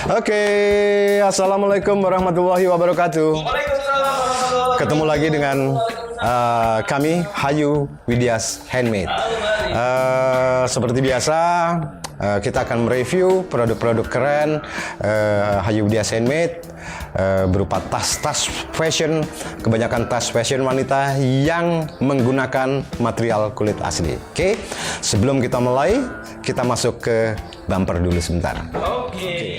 Oke, assalamualaikum warahmatullahi wabarakatuh. Ketemu lagi dengan kami Hayu Widias Handmade. Seperti biasa, kita akan mereview produk-produk keren Hayu Widias Handmade berupa tas-tas fashion, kebanyakan tas fashion wanita yang menggunakan material kulit asli. Oke, sebelum kita mulai, kita masuk ke bumper dulu sebentar. Oke.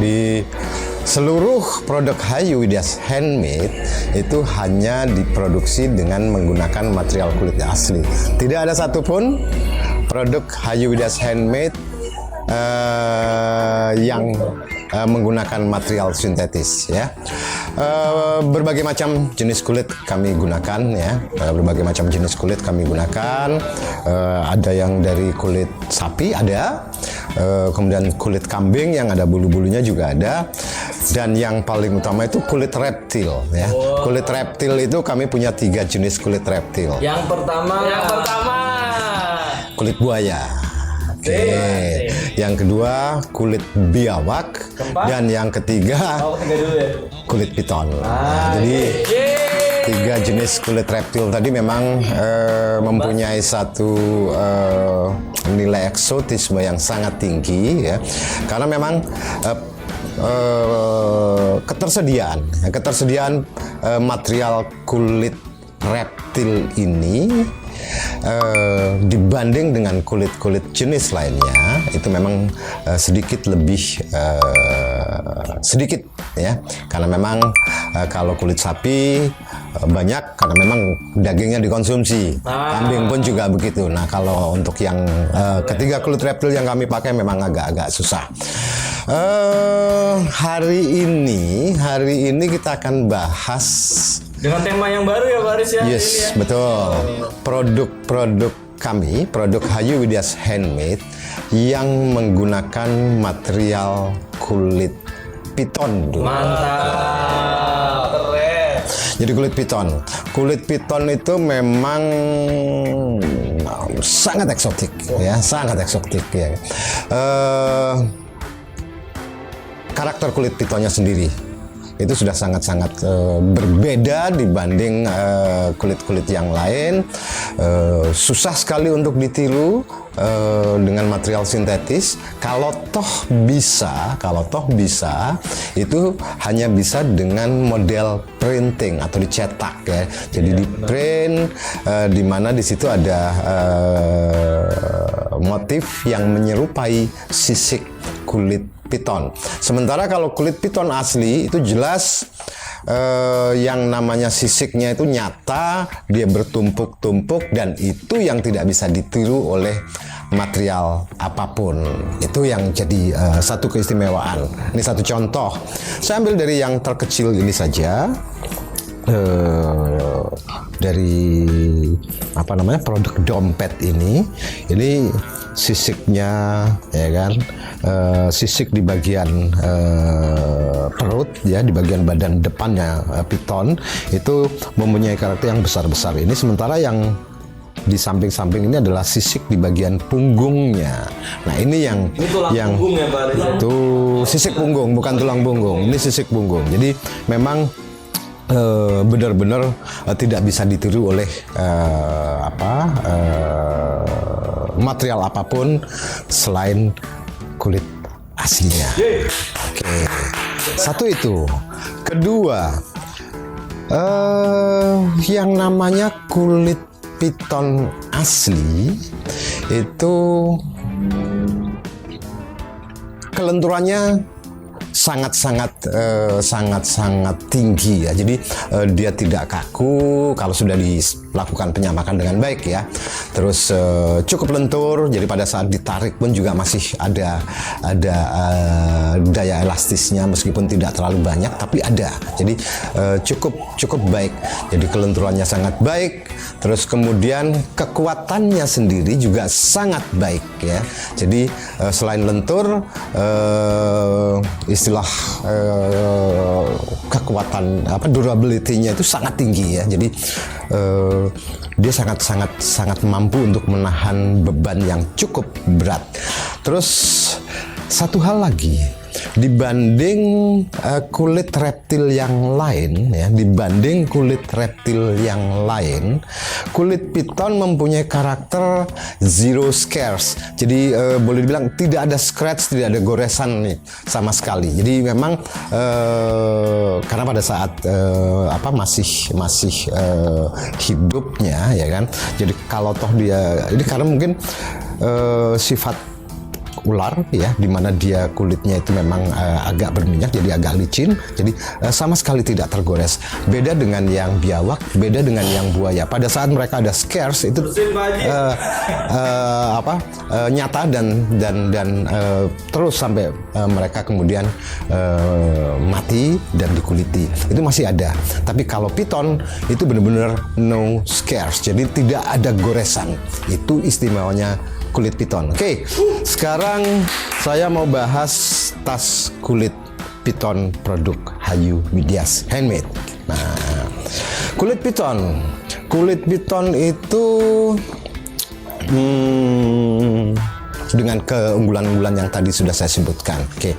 Jadi seluruh produk Hayu Widias Handmade itu hanya diproduksi dengan menggunakan material kulit asli. Tidak ada satupun produk Hayu Widias Handmade yang menggunakan material sintetis, ya. Berbagai macam jenis kulit kami gunakan, ya. Berbagai macam jenis kulit kami gunakan. Ada yang dari kulit sapi, ada. Kemudian kulit kambing yang ada bulu-bulunya juga ada. Dan yang paling utama itu kulit reptil, ya. Kulit reptil itu kami punya 3 jenis kulit reptil. Yang pertama Kulit buaya. Oke. Yang kedua kulit biawak. Dan yang ketiga dulu ya. kulit piton. Jadi 3 jenis kulit reptil tadi memang mempunyai satu nilai eksotisme yang sangat tinggi, ya. Karena memang ketersediaan material kulit reptil ini dibanding dengan kulit-kulit jenis lainnya itu memang sedikit lebih sedikit, ya, karena memang kalau kulit sapi banyak karena memang dagingnya dikonsumsi, kambing pun juga begitu. Nah, kalau untuk yang ketiga kulit reptil yang kami pakai memang agak-agak susah. Hari ini kita akan bahas Dengan tema yang baru ya, Baris ya. yes, ini ya. betul. Produk-produk kami, produk Hayu Widias Handmade yang menggunakan material kulit piton. Mantap, keren. Jadi kulit piton. Kulit piton itu memang sangat eksotik, ya, sangat eksotik, ya. Karakter kulit pitonnya sendiri itu sudah sangat-sangat berbeda dibanding kulit-kulit yang lain. Susah sekali untuk ditiru dengan material sintetis. Kalau toh bisa itu hanya bisa dengan model printing atau dicetak, ya. Jadi di print di mana di situ ada motif yang menyerupai sisik kulit piton. Sementara kalau kulit piton asli itu jelas yang namanya sisiknya itu nyata, dia bertumpuk-tumpuk, dan itu yang tidak bisa ditiru oleh material apapun. Itu yang jadi satu keistimewaan. Ini satu contoh. Saya ambil dari yang terkecil ini saja. Dari produk dompet ini sisiknya, ya kan, sisik di bagian perut, ya, di bagian badan depannya piton itu mempunyai karakter yang besar-besar ini, sementara yang di samping-samping ini adalah sisik di bagian punggungnya. Nah, ini yang Punggung ya, Baris. itu sisik punggung, bukan tulang punggung. Ini sisik punggung. Jadi memang benar-benar tidak bisa ditiru oleh material apapun selain kulit aslinya. Oke. Satu itu. Kedua, yang namanya kulit piton asli itu kelenturannya sangat-sangat tinggi, ya. Jadi dia tidak kaku kalau sudah dilakukan penyamakan dengan baik, ya. Terus cukup lentur, jadi pada saat ditarik pun juga masih ada daya elastisnya, meskipun tidak terlalu banyak tapi ada. Jadi cukup baik. Jadi kelenturannya sangat baik. Terus kemudian kekuatannya sendiri juga sangat baik, ya. Jadi selain lentur, istilah kekuatan durability-nya itu sangat tinggi ya. Jadi dia sangat mampu untuk menahan beban yang cukup berat. Terus satu hal lagi, dibanding kulit reptil yang lain ya, kulit piton mempunyai karakter zero scars. Jadi boleh dibilang tidak ada scratch, tidak ada goresan nih sama sekali. Jadi memang karena pada saat masih hidupnya ya kan. Jadi kalau toh dia ini karena mungkin sifat ular ya, dimana dia kulitnya itu memang agak berminyak, jadi agak licin, jadi sama sekali tidak tergores. Beda dengan yang biawak, beda dengan yang buaya. Pada saat mereka ada scares itu nyata dan terus sampai mereka kemudian mati dan dikuliti. Itu masih ada. Tapi kalau piton itu benar-benar no scares, jadi tidak ada goresan. Itu istimewanya kulit piton. Oke, sekarang saya mau bahas tas kulit piton produk Hayu Widyas Handmade. Nah, kulit piton itu dengan keunggulan-unggulan yang tadi sudah saya sebutkan. Oke,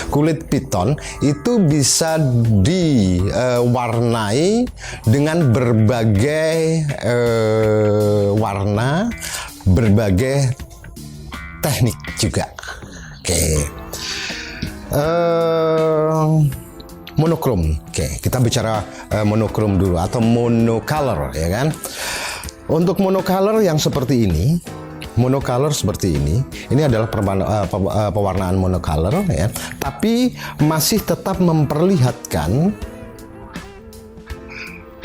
kulit piton itu bisa diwarnai dengan berbagai warna, berbagai teknik juga. Oke. Monokrom. Oke, kita bicara monokrom dulu atau monocolor ya kan. Untuk monocolor yang seperti ini, ini adalah pewarnaan monocolor ya, tapi masih tetap memperlihatkan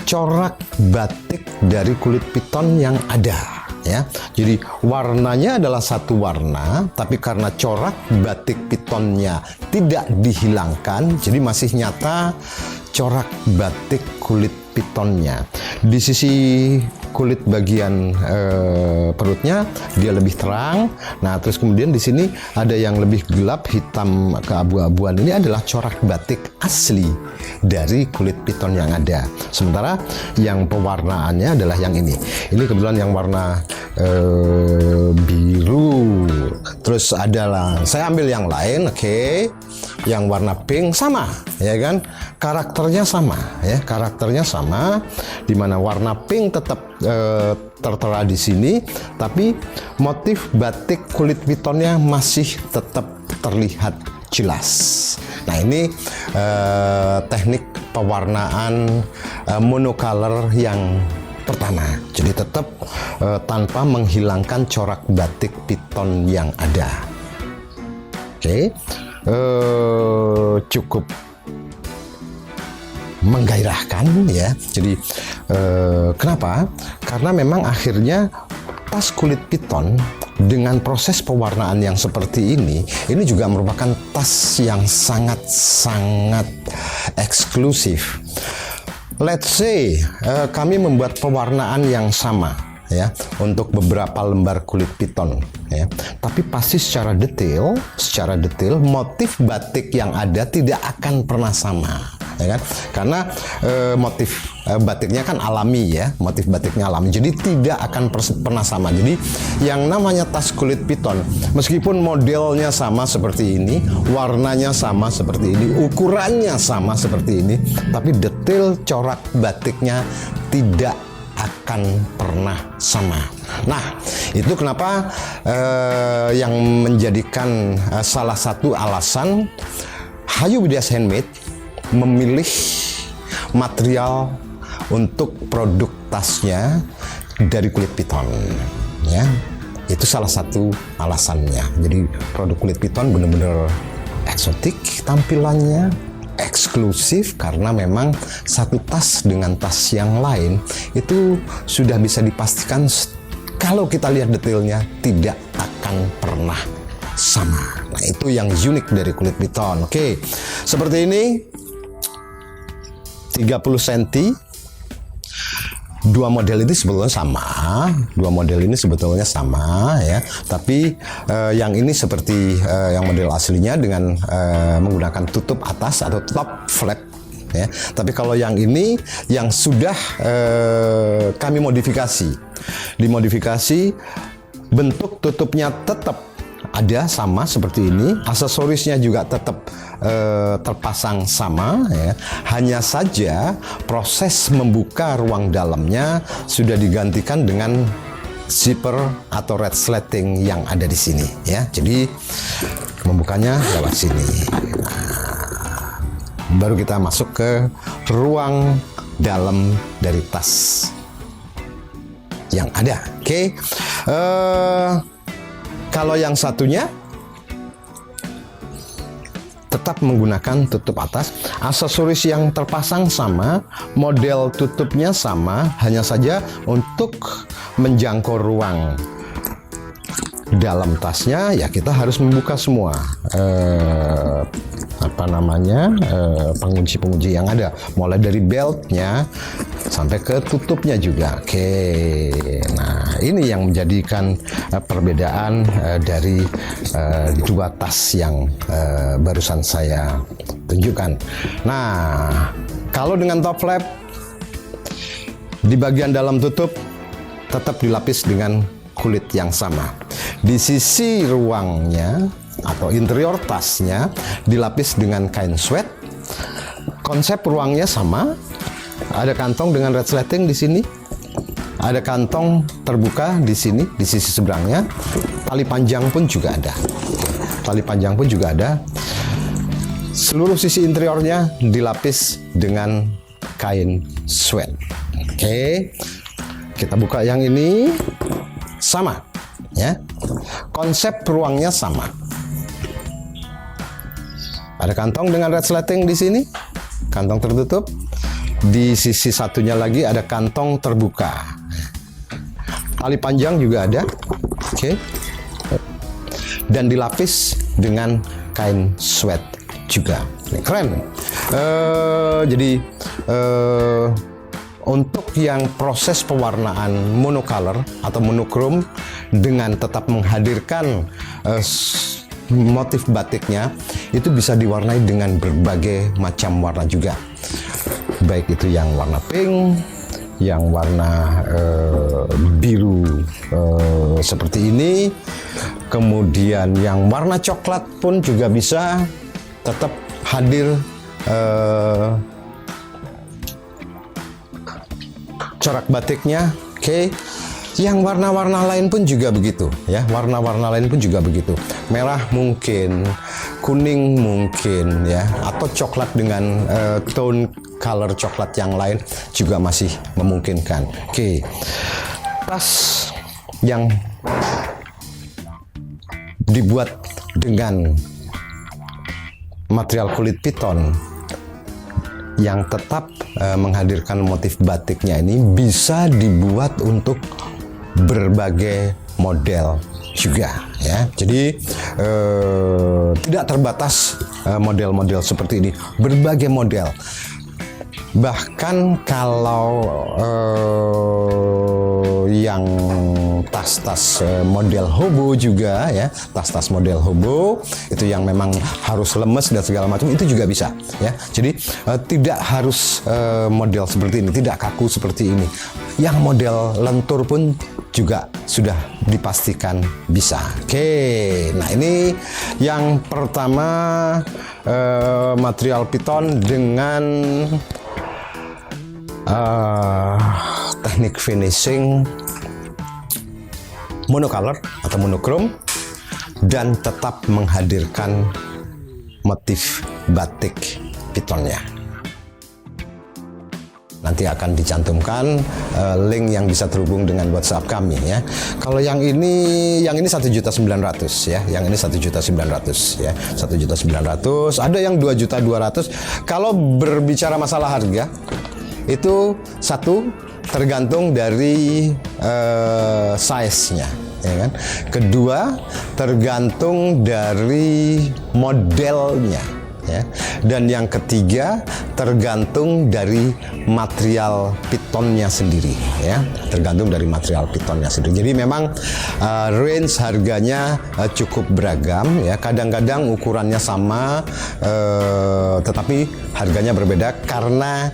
corak batik dari kulit piton yang ada. Ya, jadi warnanya adalah satu warna, tapi karena corak batik pitonnya tidak dihilangkan, jadi masih nyata corak batik kulit pitonnya. Di sisi kulit bagian perutnya dia lebih terang. Nah, terus kemudian di sini ada yang lebih gelap, hitam keabu-abuan. Ini adalah corak batik asli dari kulit piton yang ada. Sementara yang pewarnaannya adalah yang ini. Ini kebetulan yang warna biru. Terus adalah saya ambil yang lain, oke. Yang warna pink sama, ya kan? Karakternya sama, ya. Karakternya sama, di mana warna pink tetap tertera di sini, tapi motif batik kulit pitonnya masih tetap terlihat jelas. Nah, ini teknik pewarnaan monocolor yang pertama. Jadi tetap tanpa menghilangkan corak batik piton yang ada. Oke. Cukup menggairahkan ya. Jadi kenapa? Karena memang akhirnya tas kulit piton dengan proses pewarnaan yang seperti ini juga merupakan tas yang sangat eksklusif. Let's say kami membuat pewarnaan yang sama ya untuk beberapa lembar kulit piton ya, tapi pasti secara detail motif batik yang ada tidak akan pernah sama ya kan, karena motif batiknya kan alami ya, motif batiknya alami, jadi tidak akan pernah sama. Jadi yang namanya tas kulit piton meskipun modelnya sama seperti ini, warnanya sama seperti ini, ukurannya sama seperti ini, tapi detail corak batiknya tidak akan pernah sama. Nah, itu kenapa yang menjadikan salah satu alasan Hayu Widyas Handmade memilih material untuk produk tasnya dari kulit piton ya. Itu salah satu alasannya. Jadi produk kulit piton benar-benar eksotik tampilannya, eksklusif, karena memang satu tas dengan tas yang lain itu sudah bisa dipastikan kalau kita lihat detailnya tidak akan pernah sama. Nah, itu yang unik dari kulit piton. Oke, seperti ini 30 cm. dua model ini sebetulnya sama, ya. Tapi yang ini seperti yang model aslinya dengan menggunakan tutup atas atau top flap, ya. Tapi kalau yang ini yang sudah kami modifikasi, dimodifikasi, bentuk tutupnya tetap ada sama seperti ini, aksesorisnya juga tetap terpasang sama, ya. Hanya saja proses membuka ruang dalamnya sudah digantikan dengan zipper atau resleting yang ada di sini, ya. Jadi membukanya lewat sini. Nah, baru kita masuk ke ruang dalam dari tas yang ada. Oke. Kalau yang satunya tetap menggunakan tutup atas, aksesoris yang terpasang sama, model tutupnya sama, hanya saja untuk menjangkau ruang dalam tasnya ya kita harus membuka semua pengunci-pengunci yang ada, mulai dari beltnya sampai ke tutupnya juga. Oke, nah ini yang menjadikan perbedaan dari dua tas yang barusan saya tunjukkan. Nah, kalau dengan top flap di bagian dalam tutup tetap dilapis dengan kulit yang sama. Di sisi ruangnya atau interior tasnya dilapis dengan kain sweat. Konsep ruangnya sama. Ada kantong dengan resleting di sini. Ada kantong terbuka di sini di sisi seberangnya. Tali panjang pun juga ada. Seluruh sisi interiornya dilapis dengan kain sweat. Oke. Kita buka yang ini. Sama, ya. Konsep ruangnya sama. Ada kantong dengan resleting di sini, kantong tertutup. Di sisi satunya lagi ada kantong terbuka. Tali panjang juga ada, oke. Dan dilapis dengan kain sweat juga. Keren. Jadi untuk yang proses pewarnaan monocolor atau monokrom dengan tetap menghadirkan motif batiknya, itu bisa diwarnai dengan berbagai macam warna juga. Baik itu yang warna pink, yang warna biru seperti ini, kemudian yang warna coklat pun juga bisa tetap hadir corak batiknya. Oke. Yang warna-warna lain pun juga begitu, ya. Warna-warna lain pun juga begitu. Merah mungkin, kuning mungkin, ya, atau coklat dengan tone color coklat yang lain juga masih memungkinkan. Oke. Tas yang dibuat dengan material kulit piton yang tetap menghadirkan motif batiknya ini bisa dibuat untuk berbagai model juga, ya. Jadi tidak terbatas model-model seperti ini, berbagai model. Bahkan kalau yang tas-tas model hobo juga, ya, tas-tas model hobo itu yang memang harus lemes dan segala macam itu juga bisa, ya. Jadi tidak harus model seperti ini, tidak kaku seperti ini. Yang model lentur pun juga sudah dipastikan bisa. Oke, nah ini yang pertama, material piton dengan teknik finishing monocolor atau monokrom dan tetap menghadirkan motif batik pitonnya. Nanti akan dicantumkan link yang bisa terhubung dengan WhatsApp kami, ya. Kalau yang ini 1.900.000, ya. Yang ini 1.900.000, ya. 1.900.000. Ada yang 2.200.000. Kalau berbicara masalah harga, itu satu tergantung dari size-nya, ya kan. Kedua tergantung dari modelnya, ya. Dan yang ketiga tergantung dari material pitonnya sendiri, ya. Tergantung dari material pitonnya sendiri. Jadi memang range harganya cukup beragam, ya. Kadang-kadang ukurannya sama, tetapi harganya berbeda karena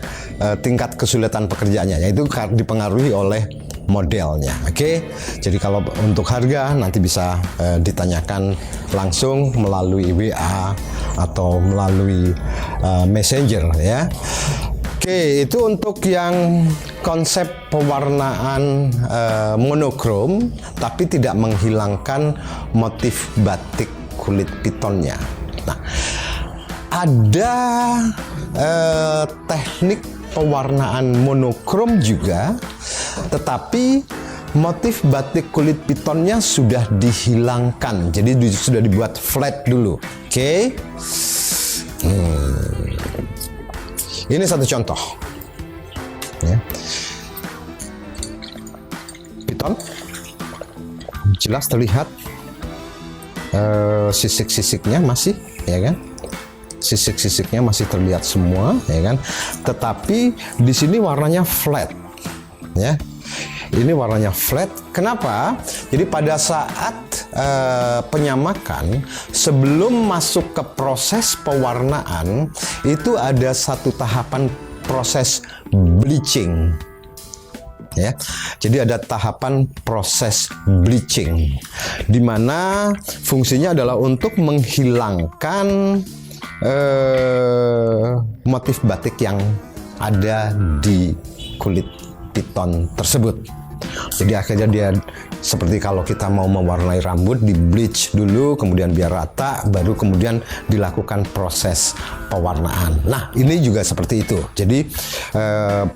tingkat kesulitan pekerjaannya, yaitu dipengaruhi oleh modelnya. Oke, jadi kalau untuk harga nanti bisa ditanyakan langsung melalui WA atau melalui Messenger, ya. Oke, itu untuk yang konsep pewarnaan monokrom, tapi tidak menghilangkan motif batik kulit pitonnya. Nah, ada teknik pewarnaan monokrom juga, tetapi motif batik kulit pitonnya sudah dihilangkan, jadi sudah dibuat flat dulu. Oke. Ini satu contoh, ya. Piton jelas terlihat sisik-sisiknya masih, ya kan? Sisik-sisiknya masih terlihat semua, ya kan? Tetapi di sini warnanya flat, ya. Ini warnanya flat. Kenapa? Jadi pada saat penyamakan, sebelum masuk ke proses pewarnaan, itu ada satu tahapan proses bleaching. Ya, jadi ada tahapan proses bleaching, di mana fungsinya adalah untuk menghilangkan motif batik yang ada di kulit piton tersebut. Jadi akhirnya dia seperti kalau kita mau mewarnai rambut, di bleach dulu, kemudian biar rata, baru kemudian dilakukan proses pewarnaan. Nah, ini juga seperti itu. Jadi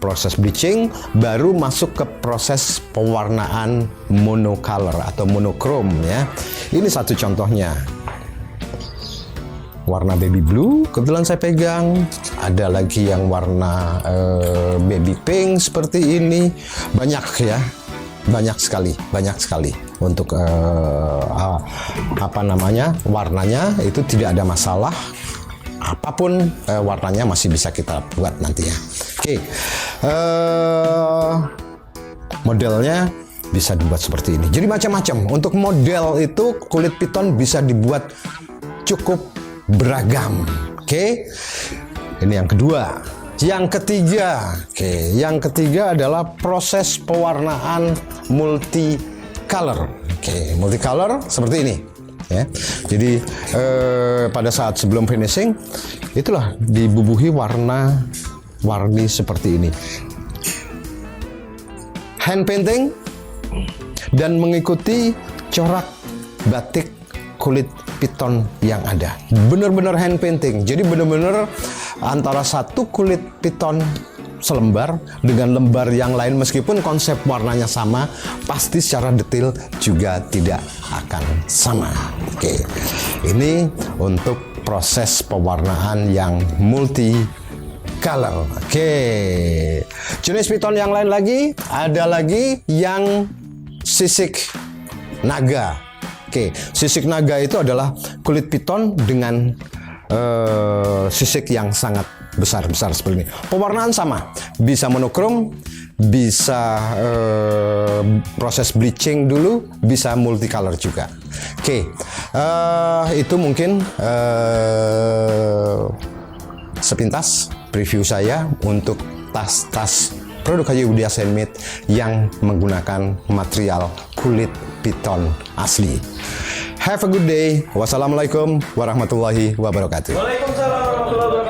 proses bleaching baru masuk ke proses pewarnaan monocolor atau monokrom, ya. Ini satu contohnya. Warna baby blue kebetulan saya pegang, ada lagi yang warna baby pink seperti ini, banyak, ya, banyak sekali untuk warnanya itu tidak ada masalah, apapun warnanya masih bisa kita buat nanti, ya. Oke, modelnya bisa dibuat seperti ini, jadi macam-macam. Untuk model itu kulit piton bisa dibuat cukup beragam. Oke, ini yang kedua. Yang ketiga adalah proses pewarnaan multicolor. Oke, multicolor seperti ini, ya. Jadi pada saat sebelum finishing, itulah dibubuhi warni seperti ini. Hand painting dan mengikuti corak batik kulit piton yang ada, benar-benar hand painting. Jadi benar-benar antara satu kulit piton selembar dengan lembar yang lain, meskipun konsep warnanya sama, pasti secara detail juga tidak akan sama. Oke, ini untuk proses pewarnaan yang multi color. Oke, jenis piton yang lain lagi, ada lagi yang sisik naga. Oke, sisik naga itu adalah kulit piton dengan sisik yang sangat besar-besar seperti ini. Pewarnaan sama, bisa monokrom, bisa proses bleaching dulu, bisa multicolor juga. Oke, itu mungkin sepintas preview saya untuk tas-tas produk Hayu Widyas Handmade yang menggunakan material kulit piton asli. Have a good day. Wassalamualaikum warahmatullahi wabarakatuh. Waalaikumsalam warahmatullahi wabarakatuh.